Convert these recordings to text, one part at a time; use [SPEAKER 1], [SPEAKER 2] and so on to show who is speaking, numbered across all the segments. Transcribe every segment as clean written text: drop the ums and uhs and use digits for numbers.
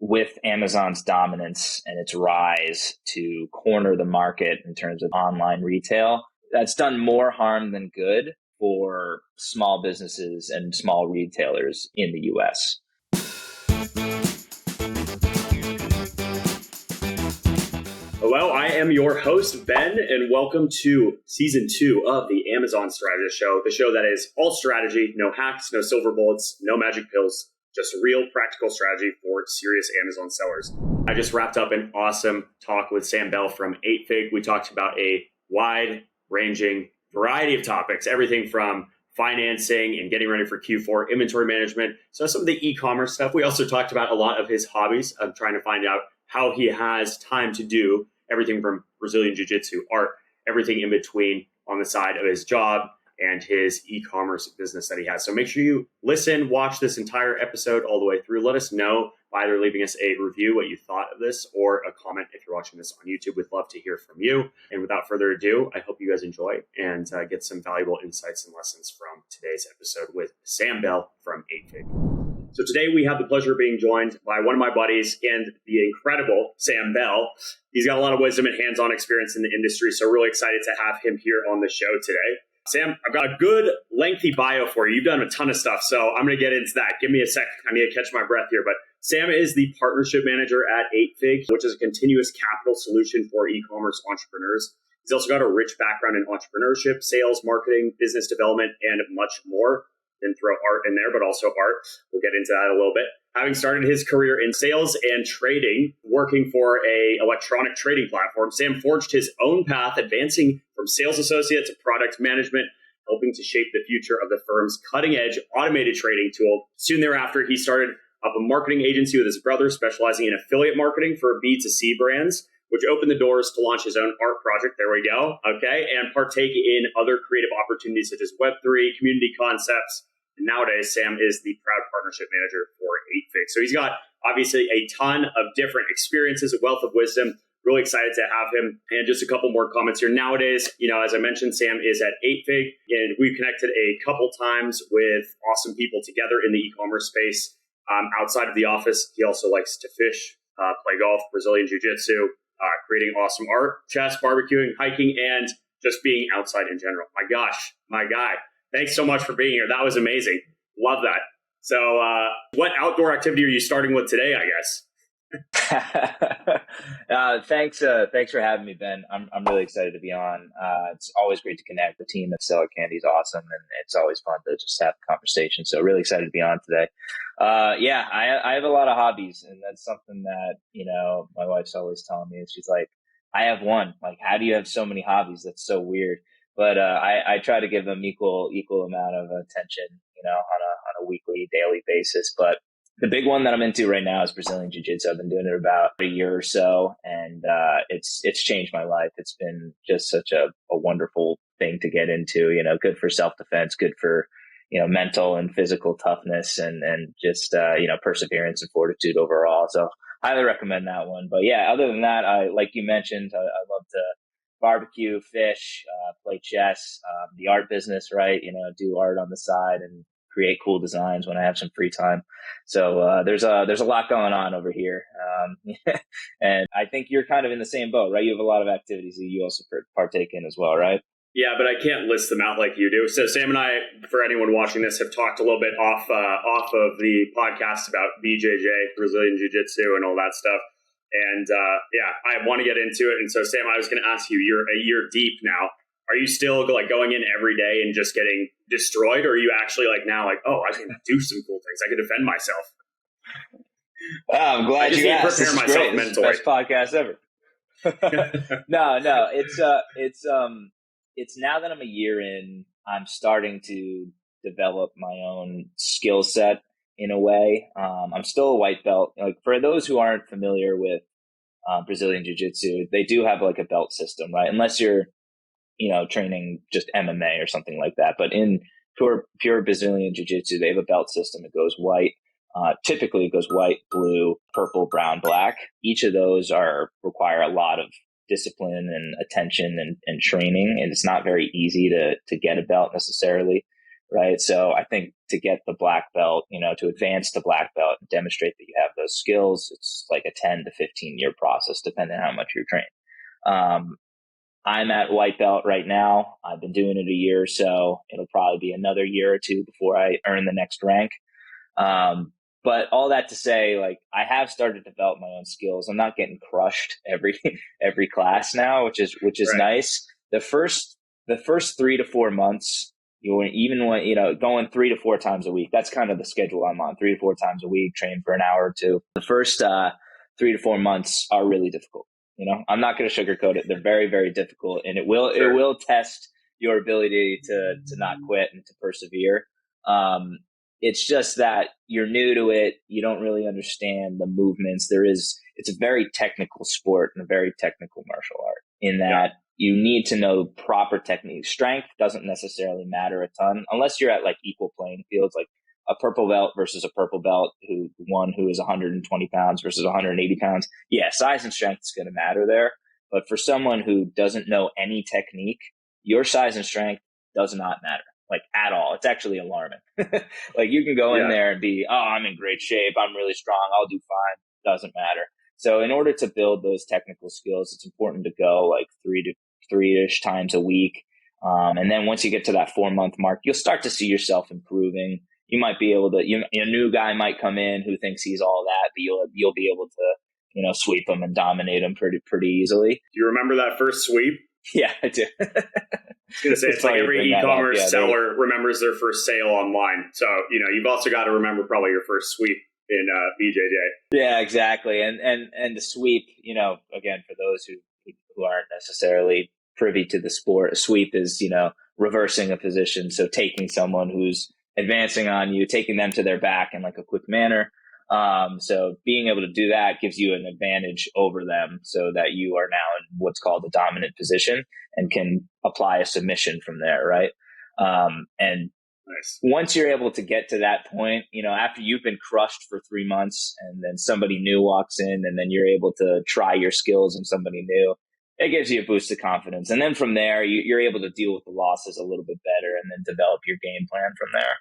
[SPEAKER 1] with Amazon's dominance and its rise to corner the market in terms of online retail, that's done more harm than good for small businesses and small retailers in the US.
[SPEAKER 2] Hello, I am your host, Ben, and welcome to Season 2 of the Amazon Strategist Show, the show that is all strategy, no hacks, no silver bullets, no magic pills, just real practical strategy for serious Amazon sellers. I just wrapped up an awesome talk with Sam Bell from 8Fig. We talked about a wide-ranging variety of topics, everything from financing and getting ready for Q4, inventory management, so some of the e-commerce stuff. We also talked about a lot of his hobbies of trying to find out how he has time to do everything from Brazilian Jiu-Jitsu, art, everything in between on the side of his job and his e-commerce business that he has. So make sure you listen, watch this entire episode all the way through. Let us know by either leaving us a review, what you thought of this, or a comment if you're watching this on YouTube. We'd love to hear from you. And without further ado, I hope you guys enjoy and get some valuable insights and lessons from today's episode with Sam Bell from 8Fig. So today we have the pleasure of being joined by one of my buddies and the incredible Sam Bell. He's got a lot of wisdom and hands-on experience in the industry, so really excited to have him here on the show today. Sam, I've got a good lengthy bio for you. You've done a ton of stuff, so I'm going to get into that. Give me a sec. I need to catch my breath here. But Sam is the partnership manager at 8Fig, which is a continuous capital solution for e-commerce entrepreneurs. He's also got a rich background in entrepreneurship, sales, marketing, business development, and much more. And throw art in there, but also art. We'll get into that a little bit. Having started his career in sales and trading, working for a electronic trading platform, Sam forged his own path, advancing from sales associate to product management, helping to shape the future of the firm's cutting-edge automated trading tool. Soon thereafter, he started up a marketing agency with his brother, specializing in affiliate marketing for B2C brands, which opened the doors to launch his own art project. There we go. Okay. And partake in other creative opportunities such as Web3, community concepts. And nowadays, Sam is the proud partnership manager for 8Fig. So he's got obviously a ton of different experiences, a wealth of wisdom. Really excited to have him. And just a couple more comments here. Nowadays, as I mentioned, Sam is at 8Fig, and we've connected a couple times with awesome people together in the e-commerce space. Outside of the office, he also likes to fish, play golf, Brazilian Jiu-Jitsu, creating awesome art, chess, barbecuing, hiking, and just being outside in general. My gosh, my guy. Thanks so much for being here. That was amazing. Love that. So what outdoor activity are you starting with today, I
[SPEAKER 1] guess? Thanks for having me, Ben. I'm really excited to be on. It's always great to connect. The team at Seller Candy is awesome, and it's always fun to just have a conversation. So really excited to be on today. I have a lot of hobbies, and that's something that, my wife's always telling me. She's like, I have one. Like, how do you have so many hobbies? That's so weird. But I try to give them equal amount of attention, on a weekly, daily basis. But the big one that I'm into right now is Brazilian Jiu-Jitsu. I've been doing it about a year or so, and it's changed my life. It's been just such a wonderful thing to get into. Good for self-defense, good for mental and physical toughness, and just perseverance and fortitude overall. So highly recommend that one. But yeah, other than that, like you mentioned, I love to barbecue, fish, play chess, the art business, right? Do art on the side and create cool designs when I have some free time. So there's a lot going on over here. And I think you're kind of in the same boat, right? You have a lot of activities that you also partake in as well, right?
[SPEAKER 2] Yeah, but I can't list them out like you do. So Sam and I, for anyone watching this, have talked a little bit off of the podcast about BJJ, Brazilian Jiu-Jitsu, and all that stuff. And I want to get into it. And so, Sam, I was going to ask you, you're a year deep now. Are you still going in every day and just getting destroyed? Or are you actually now I can do some cool things. I can defend myself.
[SPEAKER 1] I'm glad you asked.
[SPEAKER 2] Prepare myself mentally.
[SPEAKER 1] It's the best podcast ever. No, it's now that I'm a year in, I'm starting to develop my own skill set. In a way, I'm still a white belt. Like, for those who aren't familiar with Brazilian Jiu-Jitsu, they do have like a belt system, right? Unless you're, training just MMA or something like that. But in pure Brazilian Jiu-Jitsu, they have a belt system. It goes white. Typically, it goes white, blue, purple, brown, black. Each of those require a lot of discipline and attention and training, and it's not very easy to get a belt necessarily. right? So I think to get the black belt, to advance to black belt and demonstrate that you have those skills, it's like a 10 to 15 year process, depending on how much you're trained. I'm at white belt right now. I've been doing it a year or so. It'll probably be another year or two before I earn the next rank. But all that to say, like, I have started to develop my own skills. I'm not getting crushed every class now, which is
[SPEAKER 2] Right.
[SPEAKER 1] nice. The first 3 to 4 months, going 3 to 4 times a week. That's kind of the schedule I'm on. 3 to 4 times a week, train for an hour or two. The first 3 to 4 months are really difficult. I'm not going to sugarcoat it. They're very, very difficult, and it will test your ability to not quit and to persevere. It's just that you're new to it. You don't really understand the movements. It's a very technical sport and a very technical martial art in that you need to know proper technique. Strength doesn't necessarily matter a ton unless you're at like equal playing fields, like a purple belt versus a purple belt who is 120 pounds versus 180 pounds. Yeah, size and strength is going to matter there. But for someone who doesn't know any technique, your size and strength does not matter, like at all. It's actually alarming. Like you can go in there and be, oh, I'm in great shape. I'm really strong. I'll do fine. Doesn't matter. So in order to build those technical skills, it's important to go like 3-ish times a week. And then once you get to that 4-month mark, you'll start to see yourself improving. You might be able to, a new guy might come in who thinks he's all that, but you'll be able to, sweep him and dominate him pretty easily.
[SPEAKER 2] Do you remember that first sweep?
[SPEAKER 1] Yeah, I do.
[SPEAKER 2] I was going to say, it's like every e-commerce seller remembers their first sale online. So, you've also got to remember probably your first sweep in BJJ.
[SPEAKER 1] Yeah, exactly. And the sweep, again, for those who aren't necessarily privy to the sport, a sweep is, reversing a position. So taking someone who's advancing on you, taking them to their back in like a quick manner. So being able to do that gives you an advantage over them so that you are now in what's called a dominant position and can apply a submission from there. Right. And
[SPEAKER 2] nice.
[SPEAKER 1] Once you're able to get to that point, after you've been crushed for 3 months and then somebody new walks in and then you're able to try your skills and somebody new, it gives you a boost of confidence. And then from there, you're able to deal with the losses a little bit better and then develop your game plan from there,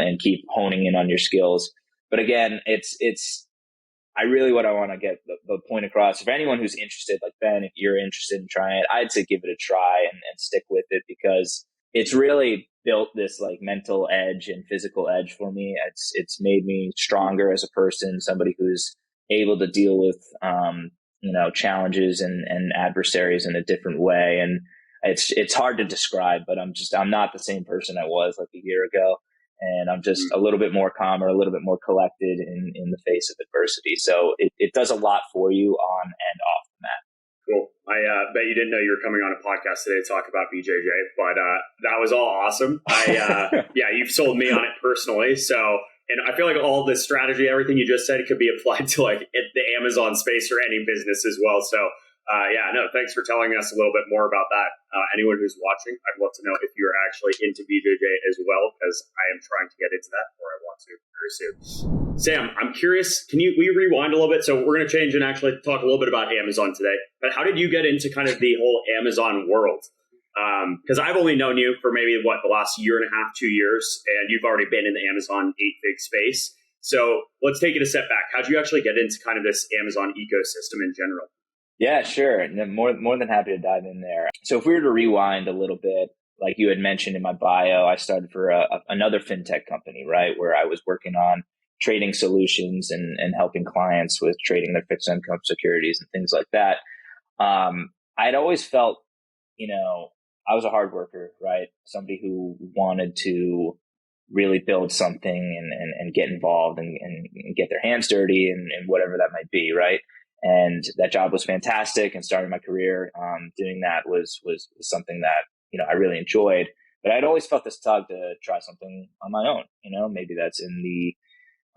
[SPEAKER 1] and keep honing in on your skills. But again, what I want to get the point across. For anyone who's interested, like Ben, if you're interested in trying it, I'd say give it a try and stick with it because it's really built this like mental edge and physical edge for me. It's made me stronger as a person, somebody who's able to deal with, challenges and adversaries in a different way. And it's hard to describe, but I'm not the same person I was like a year ago. And I'm just a little bit more calmer, a little bit more collected in the face of adversity. So it does a lot for you on and off the mat.
[SPEAKER 2] Cool. I bet you didn't know you were coming on a podcast today to talk about BJJ, but that was all awesome. You've sold me on it personally. So, and I feel like all this strategy, everything you just said, could be applied to like the Amazon space or any business as well. So, thanks for telling us a little bit more about that. Anyone who's watching, I'd love to know if you're actually into BJJ as well, because I am trying to get into that, or I want to very soon. Sam, I'm curious, will you rewind a little bit? So we're going to change and actually talk a little bit about Amazon today. But how did you get into kind of the whole Amazon world? Because I've only known you for maybe the last year and a half, 2 years, and you've already been in the Amazon 8-fig space. So let's take it a step back. How'd you actually get into kind of this Amazon ecosystem in general?
[SPEAKER 1] Yeah, sure. More than happy to dive in there. So if we were to rewind a little bit, like you had mentioned in my bio, I started for another fintech company, right, where I was working on trading solutions and helping clients with trading their fixed income securities and things like that. I'd always felt, I was a hard worker, right? Somebody who wanted to really build something and get involved and get their hands dirty and whatever that might be, right? And that job was fantastic, and starting my career doing that was something that, I really enjoyed. But I'd always felt this tug to try something on my own. Maybe that's in the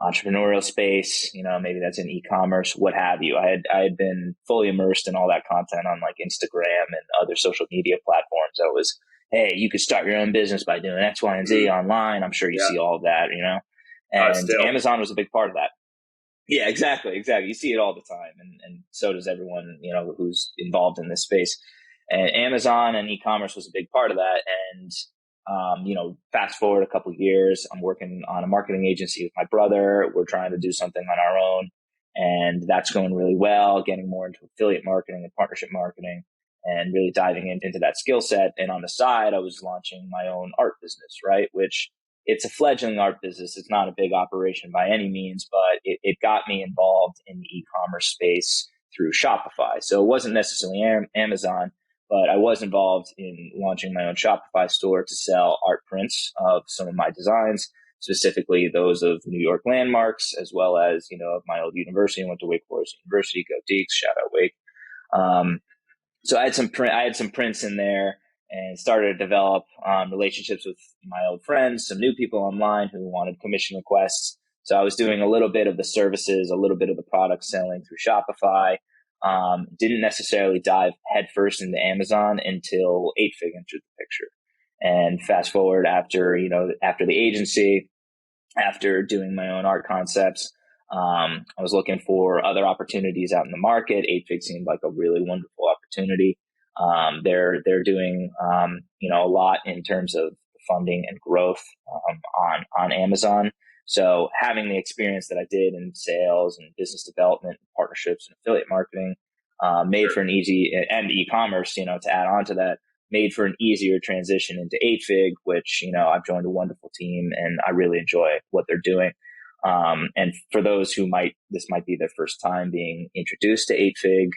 [SPEAKER 1] entrepreneurial space, maybe that's in e-commerce, what have you. I had been fully immersed in all that content on like Instagram and other social media platforms. I was, hey, you could start your own business by doing X, Y, and Z online. I'm sure you see all of that, and Amazon was a big part of that. Yeah, exactly. You see it all the time. And so does everyone, who's involved in this space. And Amazon and e-commerce was a big part of that. And Fast forward a couple of years, I'm working on a marketing agency with my brother. We're trying to do something on our own, and that's going really well, getting more into affiliate marketing and partnership marketing and really diving into that skill set. And on the side, I was launching my own art business, right? Which it's a fledgling art business. It's not a big operation by any means, but it got me involved in the e-commerce space through Shopify. So it wasn't necessarily Amazon, but I was involved in launching my own Shopify store to sell art prints of some of my designs, specifically those of New York landmarks, as well as, of my old university. I went to Wake Forest University, go Deeks, shout out Wake. So I had some prints in there and started to develop relationships with my old friends, some new people online who wanted commission requests. So I was doing a little bit of the services, a little bit of the product selling through Shopify. Didn't necessarily dive headfirst into Amazon until 8fig entered the picture. And fast forward after the agency, after doing my own art concepts, I was looking for other opportunities out in the market. 8fig seemed like a really wonderful opportunity. They're doing a lot in terms of funding and growth on Amazon. So having the experience that I did in sales and business development, partnerships and affiliate marketing, made for an easy, and e-commerce, to add on to that, made for an easier transition into 8fig, which, I've joined a wonderful team and I really enjoy what they're doing. And for those who this might be their first time being introduced to 8fig,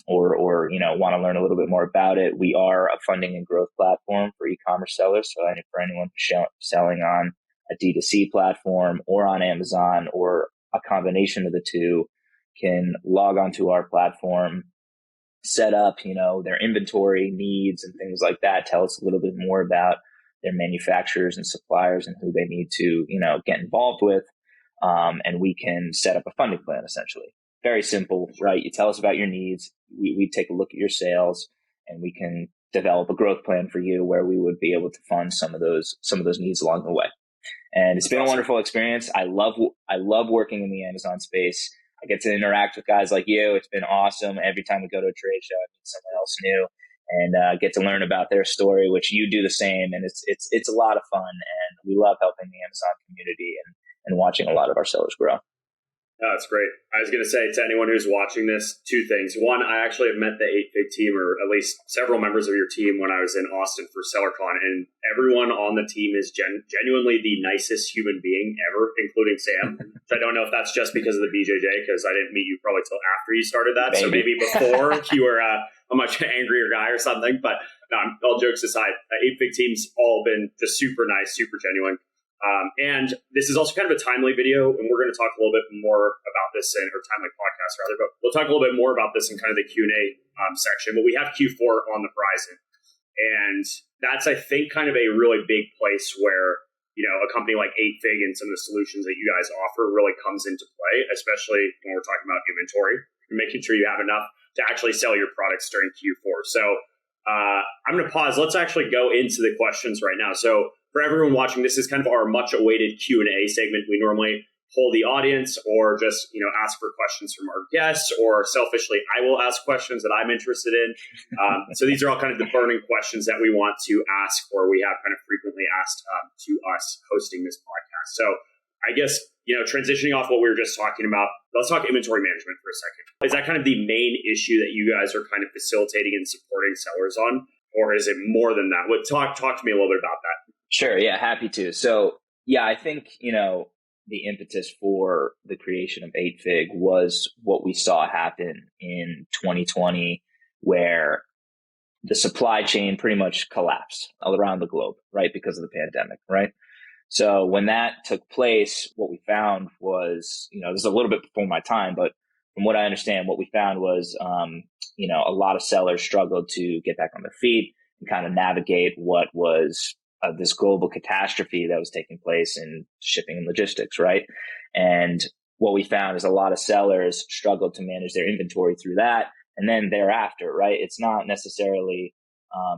[SPEAKER 1] or want to learn a little bit more about it, we are a funding and growth platform for e-commerce sellers. So for anyone selling on a D2C platform or on Amazon or a combination of the two, can log onto our platform, set up, their inventory needs and things like that, tell us a little bit more about their manufacturers and suppliers and who they need to, get involved with. And we can set up a funding plan essentially. Very simple, right? You tell us about your needs. We take a look at your sales and we can develop a growth plan for you where we would be able to fund some of those needs along the way. And it's been a wonderful experience. I love working in the Amazon space. I get to interact with guys like you. It's been awesome. Every time we go to a trade show, I meet someone else new and get to learn about their story, which you do the same. And it's a lot of fun. And we love helping the Amazon community and watching a lot of our sellers grow.
[SPEAKER 2] Oh, that's great. I was going to say to anyone who's watching this, two things. One, I actually have met the 8fig team, or at least several members of your team, when I was in Austin for SellerCon, and everyone on the team is genuinely the nicest human being ever, including Sam. So I don't know if that's just because of the BJJ, because I didn't meet you probably till after you started that. Maybe. So maybe before you were a much angrier guy or something. But no, all jokes aside, 8fig team's all been just super nice, super genuine. And this is also kind of a timely video, and we're going to talk a little bit more about this or timely podcast rather, but we'll talk a little bit more about this in kind of the Q&A section. But we have Q4 on the horizon, and that's, I think, kind of a really big place where, a company like 8fig and some of the solutions that you guys offer really comes into play, especially when we're talking about inventory and making sure you have enough to actually sell your products during Q4. So I'm going to pause. Let's actually go into the questions right now. So for everyone watching, this is kind of our much awaited Q&A segment. We normally poll the audience or just, ask for questions from our guests, or selfishly, I will ask questions that I'm interested in. So these are all kind of the burning questions that we want to ask, or we have kind of frequently asked to us hosting this podcast. So I guess, transitioning off what we were just talking about, let's talk inventory management for a second. Is that kind of the main issue that you guys are kind of facilitating and supporting sellers on? Or is it more than that? Talk to me a little bit about that.
[SPEAKER 1] Sure. Yeah, happy to. So, yeah, I think, the impetus for the creation of 8fig was what we saw happen in 2020, where the supply chain pretty much collapsed all around the globe, right? Because of the pandemic, right? So when that took place, what we found was, this is a little bit before my time, but from what I understand, what we found was, a lot of sellers struggled to get back on their feet and kind of navigate what was this global catastrophe that was taking place in shipping and logistics, right? And what we found is a lot of sellers struggled to manage their inventory through that. And then thereafter, right? It's not necessarily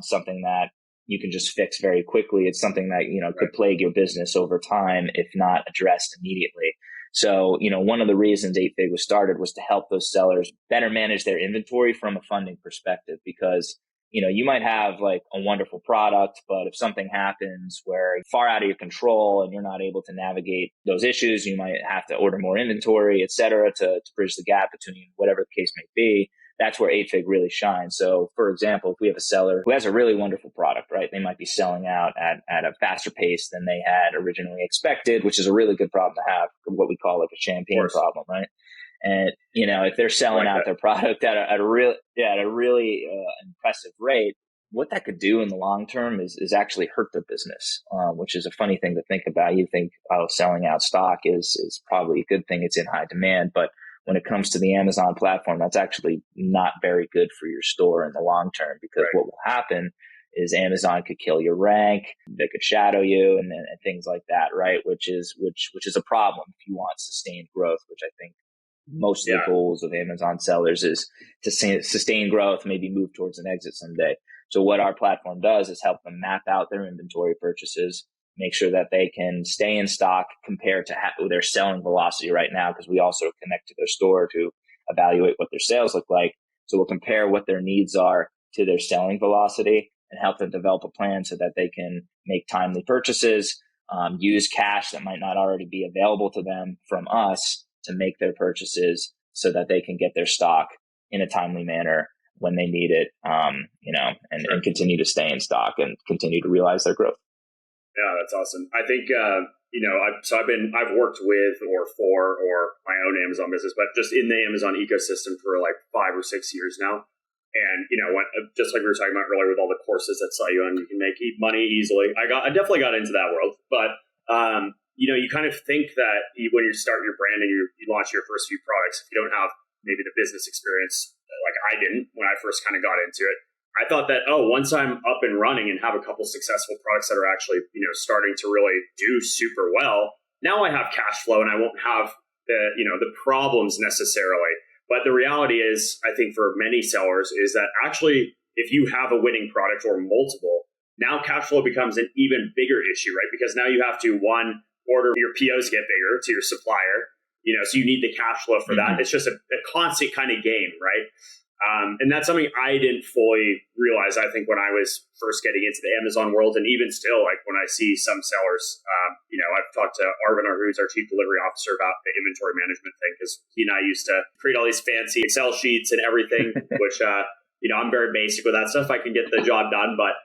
[SPEAKER 1] something that you can just fix very quickly. It's something that, could plague your business over time if not addressed immediately. So, one of the reasons 8fig was started was to help those sellers better manage their inventory from a funding perspective, because you might have like a wonderful product, but if something happens where it's far out of your control and you're not able to navigate those issues, you might have to order more inventory, et cetera, to bridge the gap between whatever the case may be. That's where 8Fig really shines. So for example, if we have a seller who has a really wonderful product, right? They might be selling out at a faster pace than they had originally expected, which is a really good problem to have, what we call like a champagne problem, right? And, if they're selling out their product at a really impressive rate, what that could do in the long term is actually hurt their business, which is a funny thing to think about. You think, selling out stock is probably a good thing. It's in high demand. But when it comes to the Amazon platform, that's actually not very good for your store in the long term, because what will happen is Amazon could kill your rank, they could shadow you and things like that, right? Which is a problem if you want sustained growth, which I think most of the goals of Amazon sellers is to sustain growth, maybe move towards an exit someday. So what our platform does is help them map out their inventory purchases, make sure that they can stay in stock compared to their selling velocity right now, because we also connect to their store to evaluate what their sales look like. So we'll compare what their needs are to their selling velocity and help them develop a plan so that they can make timely purchases, use cash that might not already be available to them from us to make their purchases so that they can get their stock in a timely manner when they need it, and continue to stay in stock and continue to realize their growth.
[SPEAKER 2] Yeah, that's awesome. I think, I've worked with or for or my own Amazon business, but just in the Amazon ecosystem for like 5 or 6 years now. And, just like we were talking about earlier with all the courses that sell you on, you can make money easily. I definitely got into that world, but, you kind of think that when you start your brand and you launch your first few products, if you don't have maybe the business experience like I didn't when I first kind of got into it, I thought that, once I'm up and running and have a couple successful products that are actually, starting to really do super well, now I have cash flow and I won't have the problems necessarily. But the reality is, I think for many sellers is that actually, if you have a winning product or multiple, now cash flow becomes an even bigger issue, right? Because now you have to, one, order your POs get bigger to your supplier, so you need the cash flow for that. It's just a constant kind of game, right? And that's something I didn't fully realize, I think, when I was first getting into the Amazon world. And even still, like when I see some sellers, I've talked to Arvind, who's our chief delivery officer, about the inventory management thing, because he and I used to create all these fancy Excel sheets and everything, which, I'm very basic with that stuff. I can get the job done, but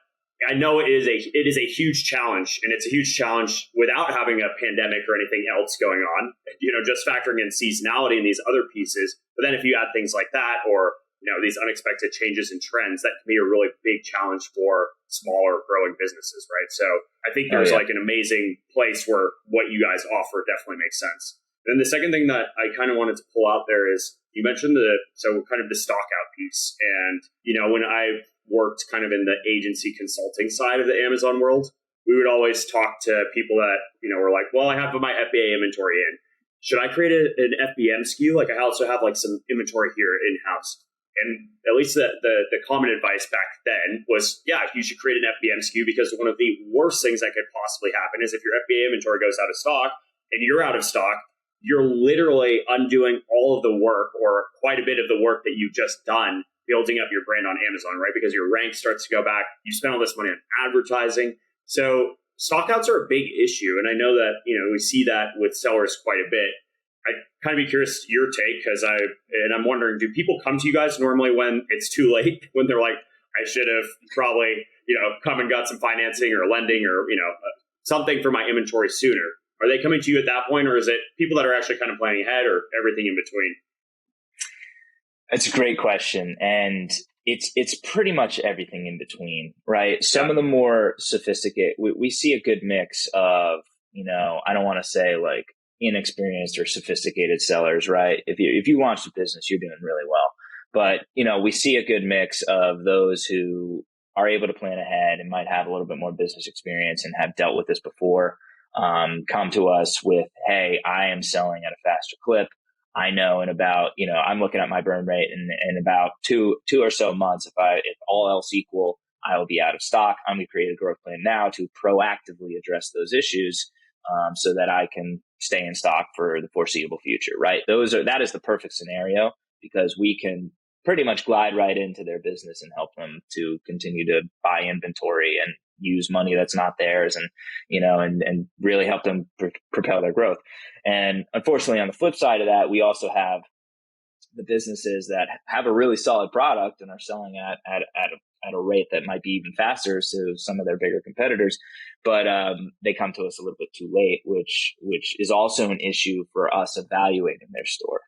[SPEAKER 2] I know it is a huge challenge, and it's a huge challenge without having a pandemic or anything else going on, just factoring in seasonality and these other pieces. But then if you add things like that, or these unexpected changes in trends, that can be a really big challenge for smaller growing businesses, right? So I think there's like an amazing place where what you guys offer definitely makes sense. Then the second thing that I kind of wanted to pull out there is, you mentioned the stock out piece. And, when I worked kind of in the agency consulting side of the Amazon world, we would always talk to people that, were like, well, I have my FBA inventory in. Should I create an FBM SKU? Like I also have like some inventory here in-house. And at least the common advice back then was, you should create an FBM SKU, because one of the worst things that could possibly happen is if your FBA inventory goes out of stock and you're out of stock, you're literally undoing all of the work, or quite a bit of the work that you've just done building up your brand on Amazon, right? Because your rank starts to go back. You spend all this money on advertising. So stockouts are a big issue. And I know that, we see that with sellers quite a bit. I'd kind of be curious your take, because I'm wondering, do people come to you guys normally when it's too late, when they're like, I should have probably, come and got some financing or lending or, something for my inventory sooner? Are they coming to you at that point, or is it people that are actually kind of planning ahead, or everything in between?
[SPEAKER 1] That's a great question. And it's pretty much everything in between, right? Some of the more sophisticated, we see a good mix of, I don't want to say like inexperienced or sophisticated sellers, right? If you launch a business, you're doing really well. But, we see a good mix of those who are able to plan ahead and might have a little bit more business experience and have dealt with this before, come to us with, hey, I am selling at a faster clip. I know in about, I'm looking at my burn rate in about two or so months, if all else equal, I will be out of stock. I'm going to create a growth plan now to proactively address those issues, so that I can stay in stock for the foreseeable future, right? That is the perfect scenario, because we can pretty much glide right into their business and help them to continue to buy inventory and use money that's not theirs, and and really help them propel their growth. And unfortunately, on the flip side of that, we also have the businesses that have a really solid product and are selling at a rate that might be even faster to some of their bigger competitors, but they come to us a little bit too late, which is also an issue for us evaluating their store.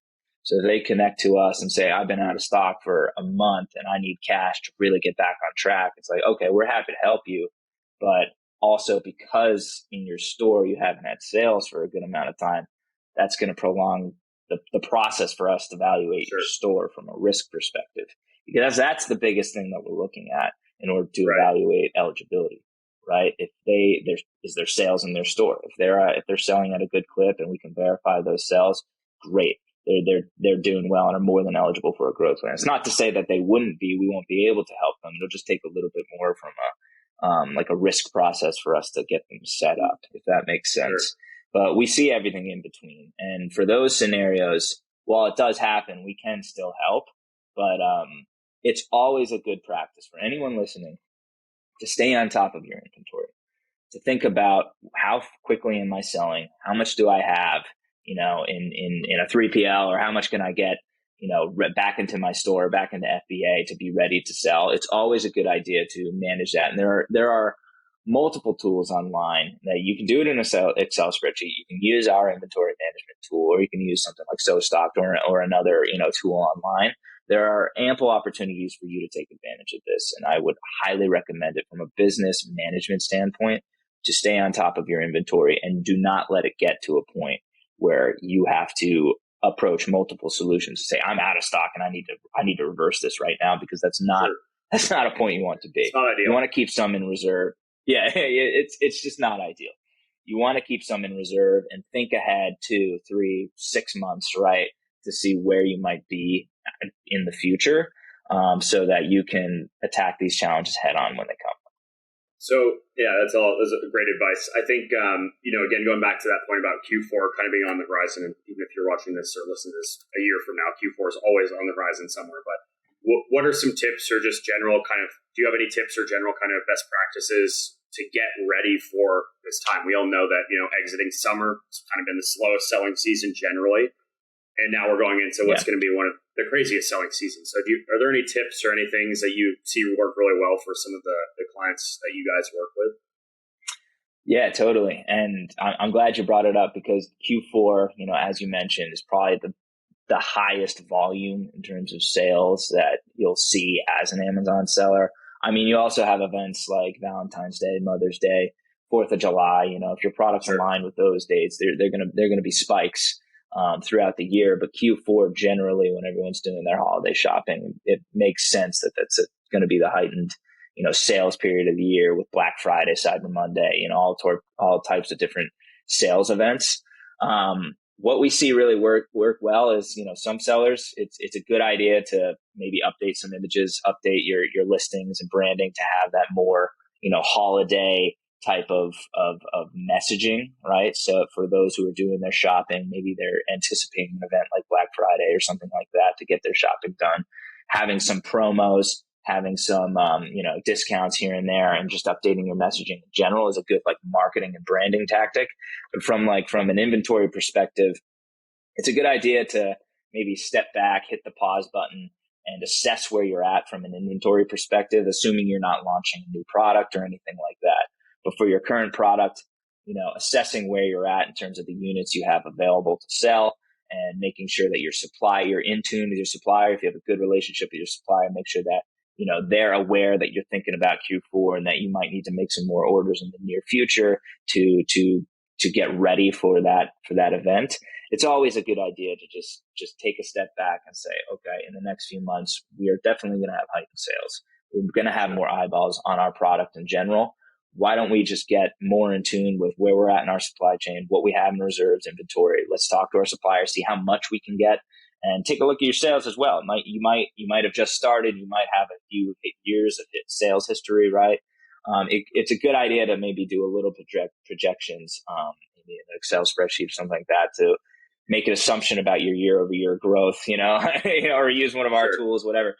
[SPEAKER 1] So they connect to us and say, I've been out of stock for a month and I need cash to really get back on track. It's like, okay, we're happy to help you, but also because in your store you haven't had sales for a good amount of time, that's going to prolong the process for us to evaluate your store from a risk perspective, because that's the biggest thing that we're looking at in order to evaluate eligibility, right? If is there sales in their store, if they're selling at a good clip and we can verify those sales, great. They're doing well and are more than eligible for a growth plan. It's not to say that they wouldn't be. We won't be able to help them. It'll just take a little bit more from like a risk process for us to get them set up, if that makes sense. Sure. But we see everything in between. And for those scenarios, while it does happen, we can still help. But it's always a good practice for anyone listening to stay on top of your inventory, to think about how quickly am I selling? How much do I have, in a 3PL, or how much can I get, back into my store, back into FBA to be ready to sell? It's always a good idea to manage that. And there are multiple tools online that you can do it in an Excel spreadsheet. You can use our inventory management tool, or you can use something like SoStock or another, tool online. There are ample opportunities for you to take advantage of this. And I would highly recommend it from a business management standpoint to stay on top of your inventory and do not let it get to a point where you have to approach multiple solutions to say, I'm out of stock and I need to reverse this right now, because that's not a point you want to be.
[SPEAKER 2] It's not ideal.
[SPEAKER 1] You want to keep some in reserve. Yeah, it's just not ideal. You want to keep some in reserve and think ahead 2, 3, 6 months, right, to see where you might be in the future, so that you can attack these challenges head on when they come.
[SPEAKER 2] So yeah, that's great advice. I think, again, going back to that point about Q4 kind of being on the horizon, and even if you're watching this or listening to this a year from now, Q4 is always on the horizon somewhere. But what are some tips, or just general do you have any tips or general kind of best practices to get ready for this time? We all know that, exiting summer, it's kind of been the slowest selling season generally. And now we're going into what's going to be one of the craziest selling seasons. So are there any tips or any things that you see work really well for some of the clients that you guys work with?
[SPEAKER 1] Yeah, totally. And I'm glad you brought it up, because Q4, as you mentioned, is probably the highest volume in terms of sales that you'll see as an Amazon seller. I mean, you also have events like Valentine's Day, Mother's Day, 4th of July. If your product's aligned with those dates, they're gonna be spikes throughout the year. But Q4 generally, when everyone's doing their holiday shopping, it makes sense that that's going to be the heightened sales period of the year, with Black Friday, Cyber Monday, all types of different sales events. What we see really work well is, some sellers, it's a good idea to maybe update some images, update your listings and branding to have that more, holiday type of messaging, right? So for those who are doing their shopping, maybe they're anticipating an event like Black Friday or something like that to get their shopping done, having some promos, having some, discounts here and there, and just updating your messaging in general is a good marketing and branding tactic. But from an inventory perspective, it's a good idea to maybe step back, hit the pause button, and assess where you're at from an inventory perspective, assuming you're not launching a new product or anything like that. But for your current product, assessing where you're at in terms of the units you have available to sell, and making sure that you're in tune with your supplier. If you have a good relationship with your supplier, make sure that they're aware that you're thinking about Q4 and that you might need to make some more orders in the near future to get ready for that event. It's always a good idea to just take a step back and say, okay, in the next few months, we are definitely going to have heightened sales. We're going to have more eyeballs on our product in general. Why don't we just get more in tune with where we're at in our supply chain, what we have in reserves, inventory? Let's talk to our suppliers, see how much we can get, and take a look at your sales as well. You might have just started. You might have a few years of sales history, right? It's a good idea to maybe do a little projections in an Excel spreadsheet or something like that to make an assumption about your year over year growth, or use one of our
[SPEAKER 2] Sure.
[SPEAKER 1] tools, whatever.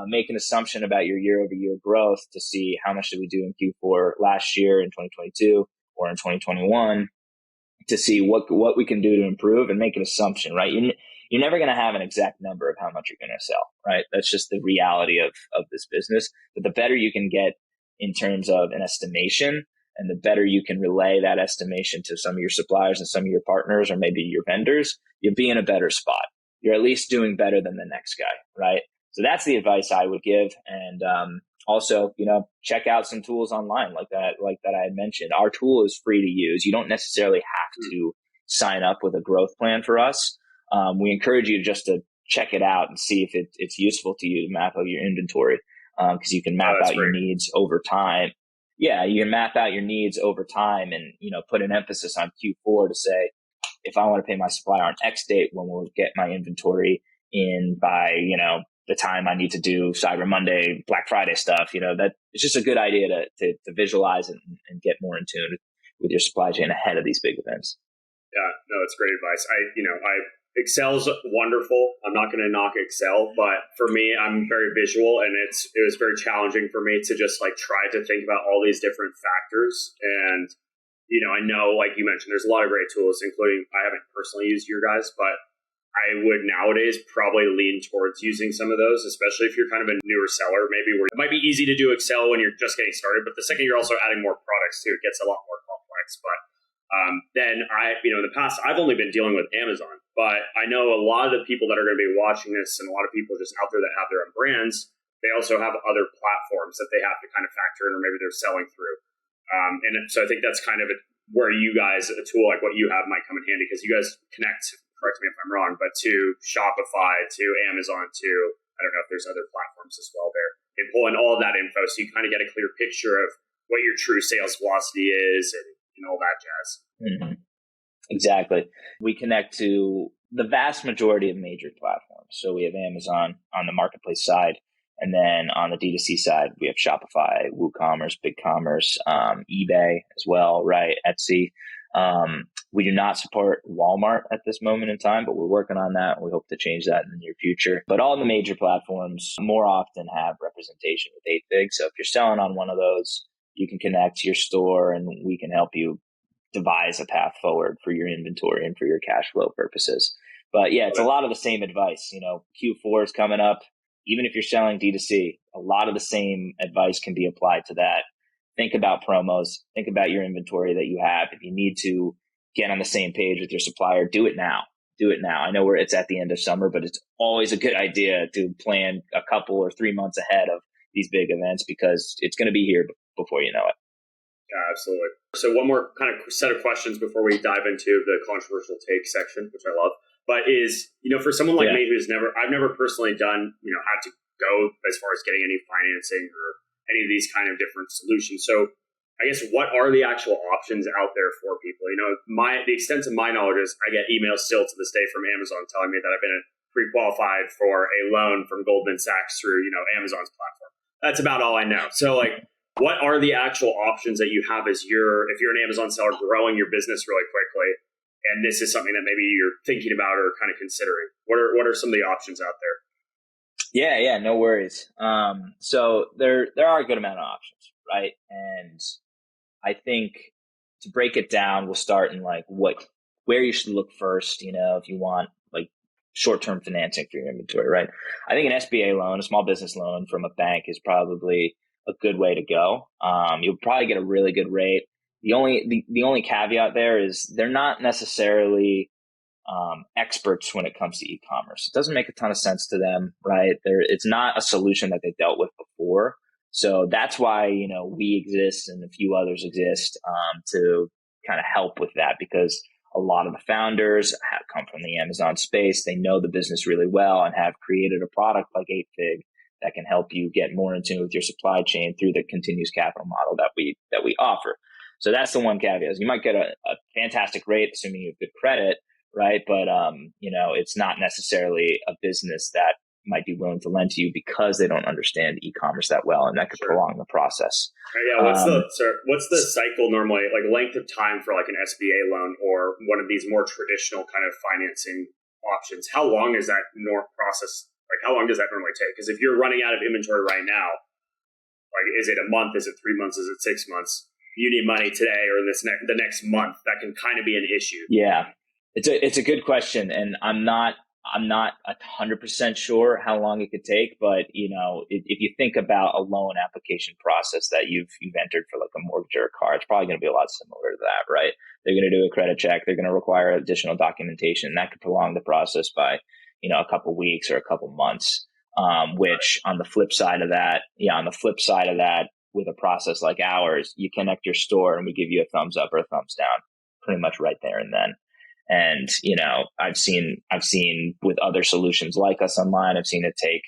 [SPEAKER 1] Make an assumption about your year over year growth to see how much did we do in Q4 last year in 2022 or in 2021 to see what we can do to improve and make an assumption, right? You're never going to have an exact number of how much you're going to sell, right? That's just the reality of this business. But the better you can get in terms of an estimation, and the better you can relay that estimation to some of your suppliers and some of your partners or maybe your vendors, you'll be in a better spot. You're at least doing better than the next guy, right? So that's the advice I would give. And also, check out some tools online like that I had mentioned. Our tool is free to use. You don't necessarily have to sign up with a growth plan for us. We encourage you just to check it out and see if it's useful to you to map out your inventory, because you can map out your needs over time. Yeah, you can map out your needs over time and, put an emphasis on Q4 to say, if I want to pay my supplier on X date, when we'll get my inventory in by, the time I need to do Cyber Monday, Black Friday stuff, that it's just a good idea to visualize and get more in tune with your supply chain ahead of these big events.
[SPEAKER 2] Yeah, no, it's great advice. Excel's wonderful. I'm not going to knock Excel, but for me, I'm very visual, and it was very challenging for me to just try to think about all these different factors. And I know, like you mentioned, there's a lot of great tools, including I haven't personally used your guys, but I would nowadays probably lean towards using some of those, especially if you're kind of a newer seller, maybe where it might be easy to do Excel when you're just getting started, but the second you're also adding more products too, it gets a lot more complex. But then in the past, I've only been dealing with Amazon, but I know a lot of the people that are going to be watching this and a lot of people just out there that have their own brands, they also have other platforms that they have to kind of factor in, or maybe they're selling through. And so I think that's kind of where you guys, a tool like what you have might come in handy, because you guys connect, correct me if I'm wrong, but to Shopify, to Amazon, to, I don't know if there's other platforms as well there. They pull in all of that info so you kind of get a clear picture of what your true sales velocity is and all that jazz.
[SPEAKER 1] Mm-hmm. Exactly. We connect to the vast majority of major platforms. So we have Amazon on the marketplace side. And then on the D2C side, we have Shopify, WooCommerce, BigCommerce, eBay as well, right? Etsy. We do not support Walmart at this moment in time, but we're working on that. We hope to change that in the near future. But all the major platforms more often have representation with 8Fig. So if you're selling on one of those, you can connect to your store and we can help you devise a path forward for your inventory and for your cash flow purposes. But yeah, it's a lot of the same advice. Q4 is coming up. Even if you're selling D2C, a lot of the same advice can be applied to that. Think about promos. Think about your inventory that you have. If you need to get on the same page with your supplier, do it now. Do it now. I know it's at the end of summer, but it's always a good idea to plan a couple or 3 months ahead of these big events, because it's going to be here before you know it.
[SPEAKER 2] Yeah, absolutely. So one more kind of set of questions before we dive into the controversial take section, which I love. But is, for someone like me I've never personally done, had to go as far as getting any financing or any of these kind of different solutions. So I guess what are the actual options out there for people? The extent of my knowledge is I get emails still to this day from Amazon telling me that I've been pre-qualified for a loan from Goldman Sachs through, Amazon's platform. That's about all I know. So what are the actual options that you have if you're an Amazon seller growing your business really quickly, and this is something that maybe you're thinking about or kind of considering? What are some of the options out there?
[SPEAKER 1] Yeah, no worries. So there are a good amount of options, right? And I think to break it down, we'll start in where you should look first, if you want short-term financing for your inventory, right? I think an SBA loan, a small business loan from a bank, is probably a good way to go. You'll probably get a really good rate. The only caveat there is they're not necessarily experts when it comes to e-commerce. It doesn't make a ton of sense to them, right? It's not a solution that they dealt with before. So that's why, we exist and a few others exist to kind of help with that, because a lot of the founders have come from the Amazon space. They know the business really well and have created a product like 8Fig that can help you get more in tune with your supply chain through the continuous capital model that we offer. So that's the one caveat. You might get a fantastic rate, assuming you have good credit, right? But it's not necessarily a business that might be willing to lend to you because they don't understand e-commerce that well, and that could prolong the process.
[SPEAKER 2] Yeah, what's the cycle normally, like length of time for like an SBA loan or one of these more traditional kind of financing options? How long is that process? Like, how long does that normally take? Because if you're running out of inventory right now, like, is it a month? Is it 3 months? Is it 6 months? You need money today or the next month. That can kind of be an issue.
[SPEAKER 1] Yeah, it's a good question, and I'm not 100% sure how long it could take, but if you think about a loan application process that you've entered for like a mortgage or a car, it's probably going to be a lot similar to that, right? They're going to do a credit check. They're going to require additional documentation. That could prolong the process by a couple weeks or a couple months. Which on the flip side of that, with a process like ours, you connect your store and we give you a thumbs up or a thumbs down pretty much right there and then. And, I've seen with other solutions like us online, I've seen it take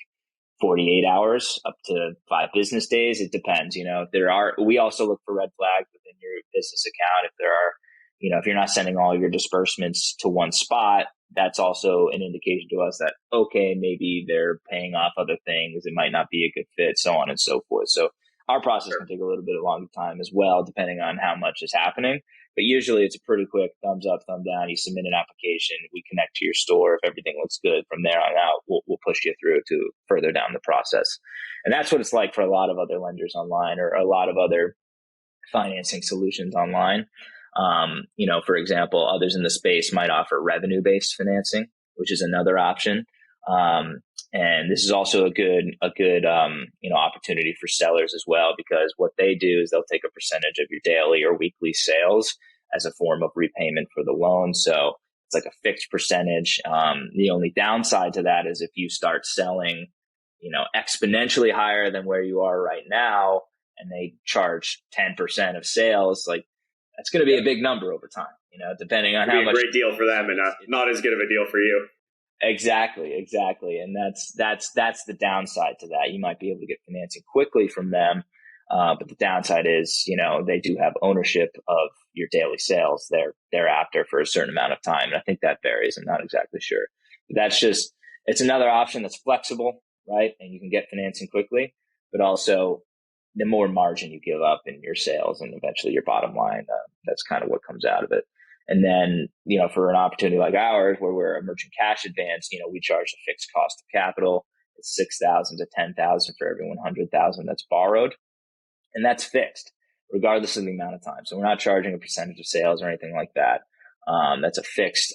[SPEAKER 1] 48 hours up to 5 business days. It depends. We also look for red flags within your business account. If there are, if you're not sending all your disbursements to one spot, that's also an indication to us that, okay, maybe they're paying off other things. It might not be a good fit, so on and so forth. So our process can take a little bit of longer time as well, depending on how much is happening. But usually it's a pretty quick thumbs up, thumb down. You submit an application, we connect to your store. If everything looks good from there on out, we'll push you through to further down the process. And that's what it's like for a lot of other lenders online or a lot of other financing solutions online. For example, others in the space might offer revenue-based financing, which is another option. And this is also a good opportunity for sellers as well, because what they do is they'll take a percentage of your daily or weekly sales as a form of repayment for the loan. So it's like a fixed percentage. The only downside to that is if you start selling, exponentially higher than where you are right now, and they charge 10% of sales, like that's going to be a big number over time, depending on how much.
[SPEAKER 2] Great deal for them and not as good of a deal for you.
[SPEAKER 1] Exactly. And that's the downside to that. You might be able to get financing quickly from them. But the downside is, they do have ownership of your daily sales thereafter for a certain amount of time. And I think that varies. I'm not exactly sure. But it's another option that's flexible, right? And you can get financing quickly, but also the more margin you give up in your sales and eventually your bottom line, that's kind of what comes out of it. And then, for an opportunity like ours, where we're a merchant cash advance, we charge a fixed cost of capital. It's $6,000 to $10,000 for every $100,000 that's borrowed. And that's fixed regardless of the amount of time. So we're not charging a percentage of sales or anything like that. That's a fixed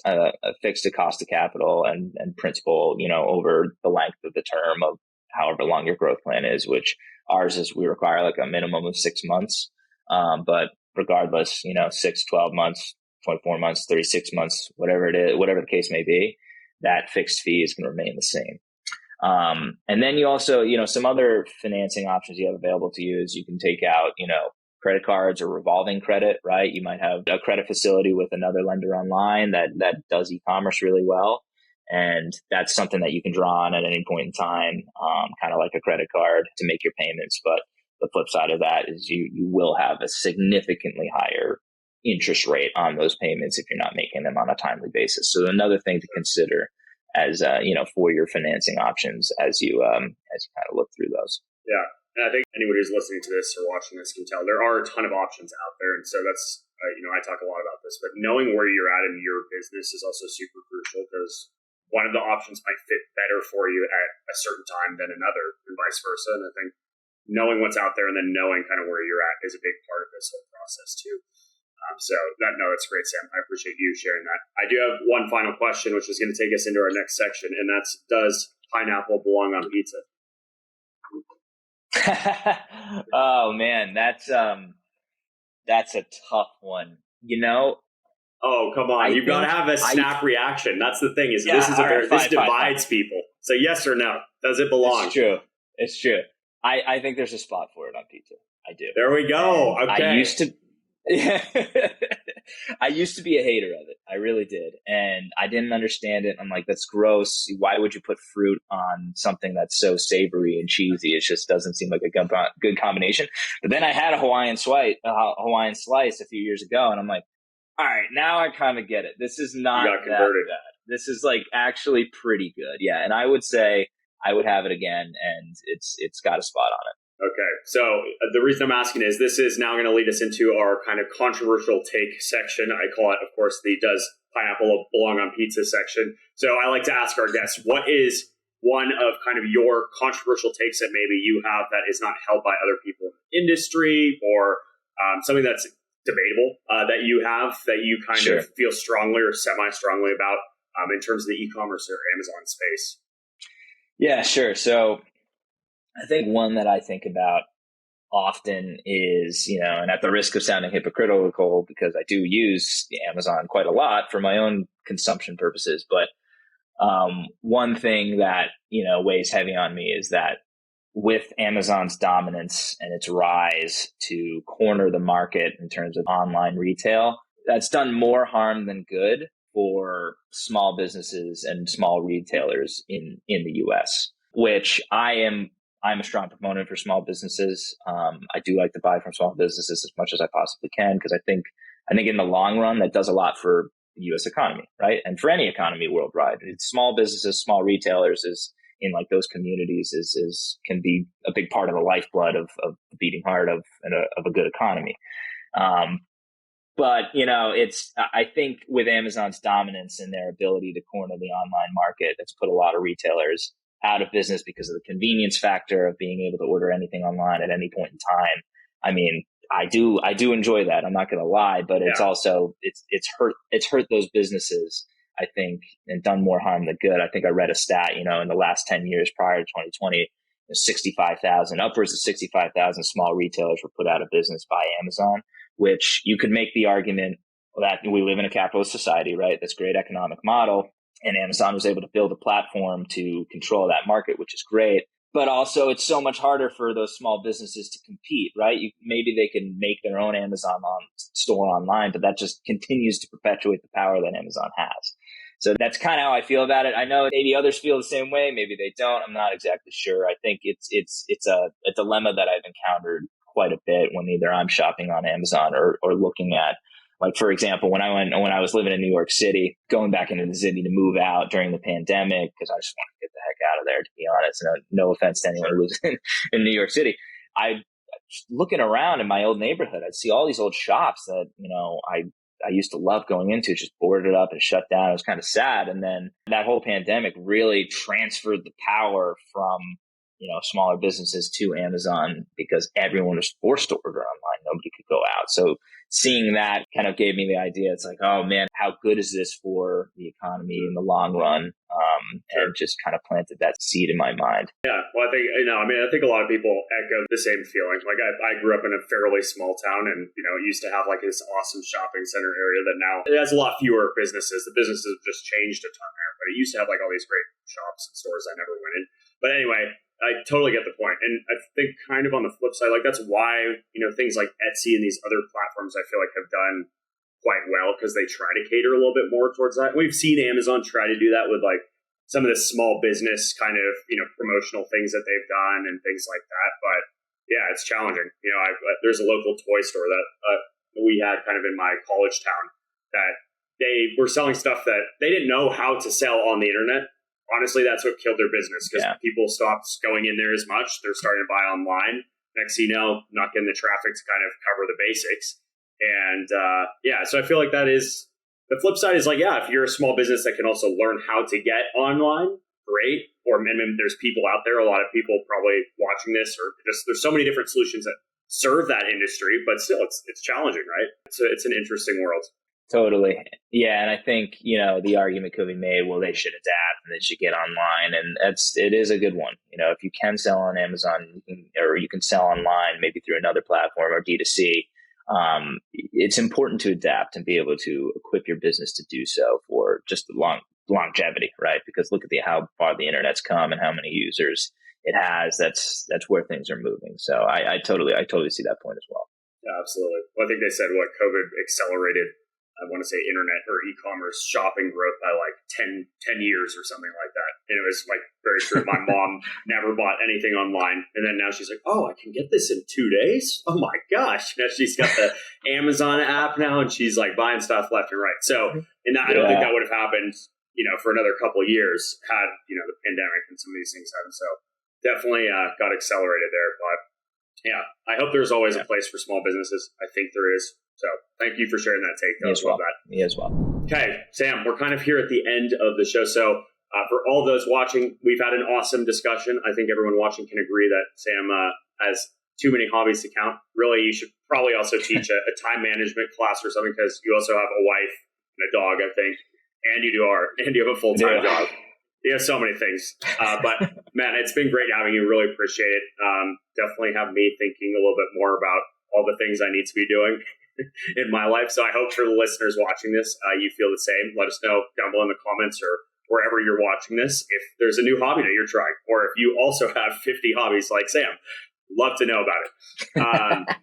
[SPEAKER 1] cost of capital and principal, over the length of the term of however long your growth plan is, which ours is, we require like a minimum of 6 months. But regardless, 6, 12 months, 24 months, 36 months, whatever it is, whatever the case may be, that fixed fee is going to remain the same. And then you also, some other financing options you have available to you is you can take out, credit cards or revolving credit, right? You might have a credit facility with another lender online that does e-commerce really well. And that's something that you can draw on at any point in time, kind of like a credit card to make your payments. But the flip side of that is you will have a significantly higher interest rate on those payments if you're not making them on a timely basis. So another thing to consider as for your financing options as you kind of look through those.
[SPEAKER 2] Yeah, and I think anybody who's listening to this or watching this can tell there are a ton of options out there, and so that's I talk a lot about this, but knowing where you're at in your business is also super crucial, because one of the options might fit better for you at a certain time than another, and vice versa. And I think knowing what's out there and then knowing kind of where you're at is a big part of this whole process too. That's great, Sam. I appreciate you sharing that. I do have one final question, which is going to take us into our next section, and that's, does pineapple belong on pizza?
[SPEAKER 1] Oh man, that's a tough one.
[SPEAKER 2] Oh, come on. You've got to have a snap reaction. That's the thing, is this divides people. So yes or no? Does it belong?
[SPEAKER 1] It's true. I think there's a spot for it on pizza. I do.
[SPEAKER 2] There we go.
[SPEAKER 1] And
[SPEAKER 2] okay.
[SPEAKER 1] I used to be a hater of it. I really did. And I didn't understand it. I'm like, that's gross. Why would you put fruit on something that's so savory and cheesy? It just doesn't seem like a good combination. But then I had a Hawaiian slice a few years ago, and I'm like, all right, now I kind of get it. This is not that bad. This is like actually pretty good. Yeah. And I would say I would have it again, and it's got a spot on it.
[SPEAKER 2] Okay, so the reason I'm asking is this is now going to lead us into our kind of controversial take section. I call it, of course, the does pineapple belong on pizza section. So I like to ask our guests, what is one of kind of your controversial takes that maybe you have that is not held by other people in the industry, or something that's debatable that you have that you kind of feel strongly or semi-strongly about in terms of the e-commerce or Amazon space?
[SPEAKER 1] Yeah, sure. So I think one that I think about often is, and at the risk of sounding hypocritical, because I do use Amazon quite a lot for my own consumption purposes, but one thing that, weighs heavy on me is that with Amazon's dominance and its rise to corner the market in terms of online retail, that's done more harm than good for small businesses and small retailers in the US, which I'm a strong proponent for small businesses. I do like to buy from small businesses as much as I possibly can, because I think in the long run, that does a lot for the U.S. economy, right? And for any economy worldwide. It's small businesses, small retailers is in like those communities can be a big part of the lifeblood of the beating heart of a good economy. But I think with Amazon's dominance and their ability to corner the online market, that's put a lot of retailers out of business because of the convenience factor of being able to order anything online at any point in time. I mean, I do enjoy that. I'm not going to lie, but it's also, it's hurt those businesses, I think, and done more harm than good. I think I read a stat, in the last 10 years prior to 2020, 65,000, upwards of 65,000 small retailers were put out of business by Amazon, which you could make the argument that we live in a capitalist society, right? That's a great economic model. And Amazon was able to build a platform to control that market, which is great. But also, it's so much harder for those small businesses to compete, right? Maybe they can make their own Amazon store online, but that just continues to perpetuate the power that Amazon has. So that's kind of how I feel about it. I know maybe others feel the same way. Maybe they don't. I'm not exactly sure. I think it's a dilemma that I've encountered quite a bit when either I'm shopping on Amazon or looking at, like, for example, when I was living in New York City, going back into the city to move out during the pandemic, because I just wanted to get the heck out of there, to be honest. No offense to anyone who lives in New York City. Looking around in my old neighborhood, I'd see all these old shops that, I used to love going into, just boarded up and shut down. It was kind of sad. And then that whole pandemic really transferred the power from, smaller businesses to Amazon, because everyone was forced to order online. Nobody could go out. So seeing that kind of gave me the idea. It's like, oh man, how good is this for the economy in the long run? And just kind of planted that seed in my mind.
[SPEAKER 2] Yeah, well, I think, I think a lot of people echo the same feeling. Like I grew up in a fairly small town, and, it used to have like this awesome shopping center area that now it has a lot fewer businesses. The businesses have just changed a ton there, but it used to have like all these great shops and stores I never went in. But anyway, I totally get the point. And I think kind of on the flip side, like that's why, things like Etsy and these other platforms I feel like have done quite well, because they try to cater a little bit more towards that. We've seen Amazon try to do that with like some of the small business kind of, promotional things that they've done and things like that. But yeah, it's challenging. There's a local toy store that we had kind of in my college town that they were selling stuff that they didn't know how to sell on the internet. Honestly, that's what killed their business, because people stopped going in there as much. They're starting to buy online. Next thing you know, not getting the traffic to kind of cover the basics. And so I feel like that is the flip side is like, if you're a small business that can also learn how to get online, great. Or maybe there's people out there, a lot of people probably watching this, or just there's so many different solutions that serve that industry, but still it's challenging, right? It's an interesting world.
[SPEAKER 1] Totally. Yeah. And I think, the argument could be made, well, they should adapt and they should get online. And it is a good one. If you can sell on Amazon, you can sell online, maybe through another platform or D2C, it's important to adapt and be able to equip your business to do so for just the longevity, right? Because look at how far the internet's come and how many users it has. That's where things are moving. So I totally see that point as well.
[SPEAKER 2] Yeah, absolutely. Well, I think they said COVID accelerated, I want to say, internet or e-commerce shopping growth by like 10 years or something like that. And it was like very true. My mom never bought anything online. And then now she's like, oh, I can get this in 2 days? Oh my gosh. She's got the Amazon app now, and she's like buying stuff left and right. So I don't think that would have happened for another couple of years had, the pandemic and some of these things happen. So definitely got accelerated there. But yeah, I hope there's always a place for small businesses. I think there is. So thank you for sharing that take.
[SPEAKER 1] Me as well. Me as well.
[SPEAKER 2] Okay, Sam, we're kind of here at the end of the show. So for all those watching, we've had an awesome discussion. I think everyone watching can agree that Sam has too many hobbies to count. Really, you should probably also teach a time management class or something, because you also have a wife and a dog, I think, and you do art, and you have a full-time job. You have so many things. But man, it's been great having you. Really appreciate it. Definitely have me thinking a little bit more about all the things I need to be doing in my life. So I hope for the listeners watching this, you feel the same. Let us know down below in the comments or wherever you're watching this if there's a new hobby that you're trying, or if you also have 50 hobbies like Sam. Love to know about it.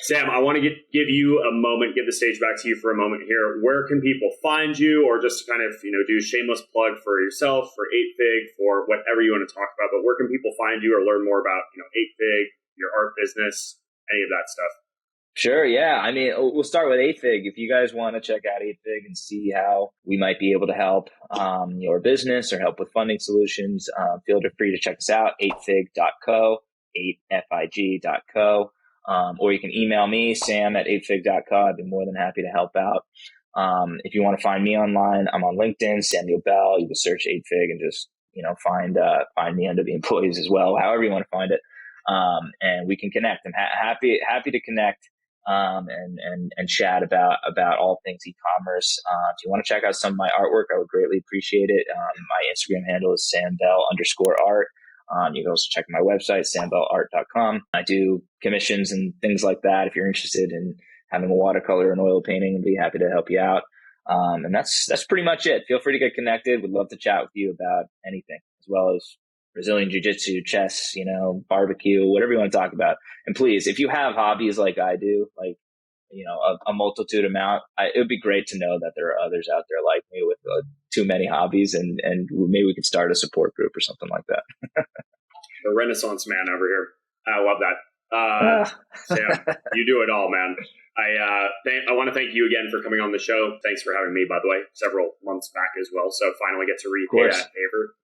[SPEAKER 2] Sam, I want to give you a moment, give the stage back to you for a moment here. Where can people find you, or just kind of, do a shameless plug for yourself, for 8Fig, for whatever you want to talk about, but where can people find you or learn more about, 8Fig, your art business, any of that stuff?
[SPEAKER 1] Sure. Yeah. I mean, we'll start with 8Fig. If you guys want to check out 8Fig and see how we might be able to help your business or help with funding solutions, feel free to check us out, 8fig.co, 8fig.co. Or you can email me, sam@8fig.co. I'd be more than happy to help out. If you want to find me online, I'm on LinkedIn, Samuel Bell. You can search 8Fig and just, find me under the employees as well, however you want to find it. And we can connect. I'm happy to connect. And chat about all things e-commerce. If you want to check out some of my artwork, I would greatly appreciate it. My Instagram handle is sambell_art. You can also check my website, sambellart.com. I do commissions and things like that. If you're interested in having a watercolor and oil painting, I'd be happy to help you out. And that's pretty much it. Feel free to get connected. We'd love to chat with you about anything, as well as Brazilian jiu-jitsu, chess, barbecue, whatever you want to talk about. And please, if you have hobbies like I do, like, a multitude amount, it would be great to know that there are others out there like me with too many hobbies, and maybe we could start a support group or something like that.
[SPEAKER 2] The Renaissance man over here. I love that. Sam, you do it all, man. I want to thank you again for coming on the show. Thanks for having me, by the way, several months back as well. So finally get to repay that favor.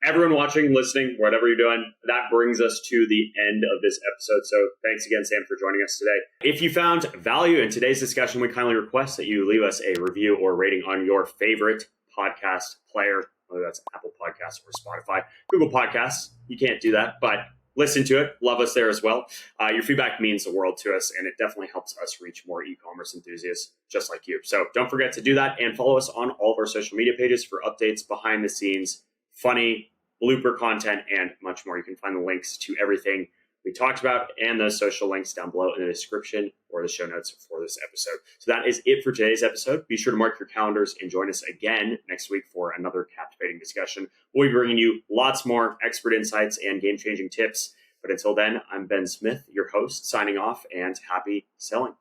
[SPEAKER 2] Everyone watching, listening, whatever you're doing, that brings us to the end of this episode. So thanks again, Sam, for joining us today. If you found value in today's discussion, we kindly request that you leave us a review or rating on your favorite podcast player, whether that's Apple Podcasts or Spotify. Google Podcasts, you can't do that, but listen to it. Love us there as well. Your feedback means the world to us, and it definitely helps us reach more e-commerce enthusiasts just like you. So don't forget to do that, and follow us on all of our social media pages for updates, behind the scenes, funny, blooper content, and much more. You can find the links to everything we talked about and those social links down below in the description or the show notes for this episode. So that is it for today's episode. Be sure to mark your calendars and join us again next week for another captivating discussion. We'll be bringing you lots more expert insights and game-changing tips. But until then, I'm Ben Smith, your host, signing off, and happy selling.